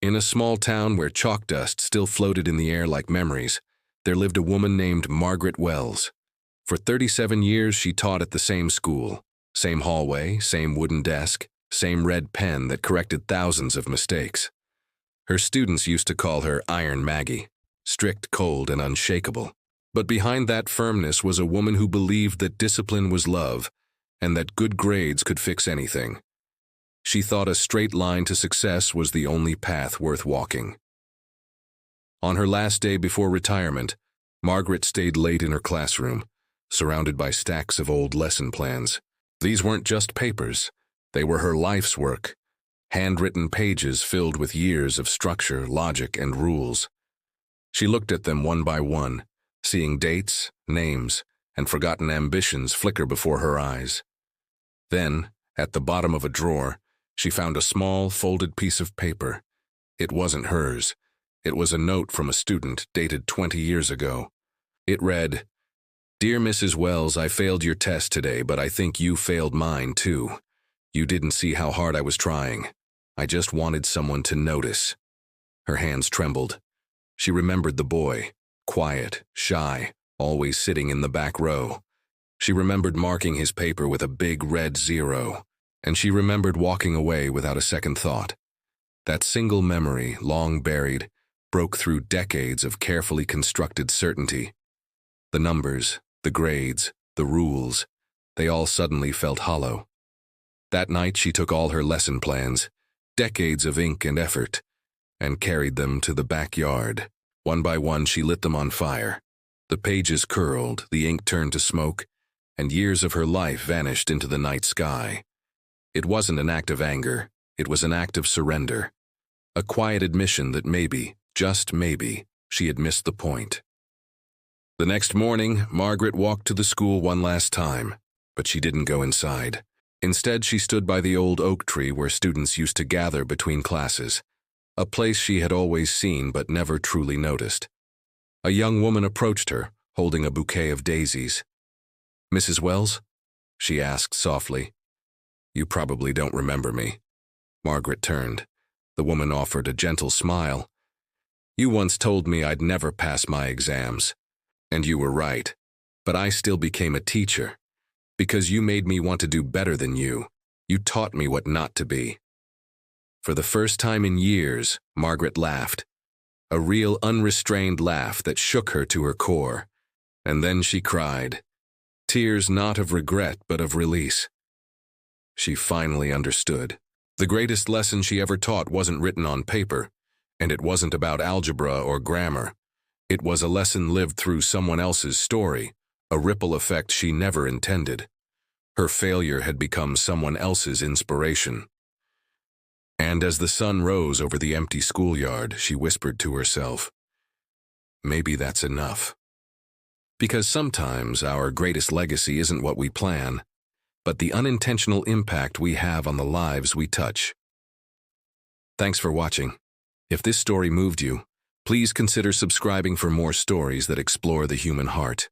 In a small town where chalk dust still floated in the air like memories, there lived a woman named Margaret Wells. For 37 years, she taught at the same school, same hallway, same wooden desk, same red pen that corrected thousands of mistakes. Her students used to call her Iron Maggie, strict, cold, and unshakable. But behind that firmness was a woman who believed that discipline was love and that good grades could fix anything. She thought a straight line to success was the only path worth walking. On her last day before retirement, Margaret stayed late in her classroom, surrounded by stacks of old lesson plans. These weren't just papers. They were her life's work, handwritten pages filled with years of structure, logic, and rules. She looked at them one by one, seeing dates, names, and forgotten ambitions flicker before her eyes. Then, at the bottom of a drawer, she found a small, folded piece of paper. It wasn't hers. It was a note from a student dated 20 years ago. It read, "Dear Mrs. Wells, I failed your test today, but I think you failed mine too. You didn't see how hard I was trying. I just wanted someone to notice." Her hands trembled. She remembered the boy, quiet, shy, always sitting in the back row. She remembered marking his paper with a big red 0, and she remembered walking away without a second thought. That single memory, long buried, broke through decades of carefully constructed certainty. The numbers, the grades, the rules, they all suddenly felt hollow. That night she took all her lesson plans, decades of ink and effort, and carried them to the backyard. One by one she lit them on fire. The pages curled, the ink turned to smoke, and years of her life vanished into the night sky. It wasn't an act of anger, it was an act of surrender. A quiet admission that maybe, just maybe, she had missed the point. The next morning, Margaret walked to the school one last time, but she didn't go inside. Instead, she stood by the old oak tree where students used to gather between classes, a place she had always seen but never truly noticed. A young woman approached her, holding a bouquet of daisies. "Mrs. Wells?" she asked softly. "You probably don't remember me." Margaret turned. The woman offered a gentle smile. "You once told me I'd never pass my exams. And you were right. But I still became a teacher. Because you made me want to do better than you. You taught me what not to be." For the first time in years, Margaret laughed. A real unrestrained laugh that shook her to her core. And then she cried. Tears not of regret but of release. She finally understood. The greatest lesson she ever taught wasn't written on paper, and it wasn't about algebra or grammar. It was a lesson lived through someone else's story, a ripple effect she never intended. Her failure had become someone else's inspiration. And as the sun rose over the empty schoolyard, she whispered to herself, "Maybe that's enough." Because sometimes our greatest legacy isn't what we plan, but the unintentional impact we have on the lives we touch. Thanks for watching. If this story moved you, please consider subscribing for more stories that explore the human heart.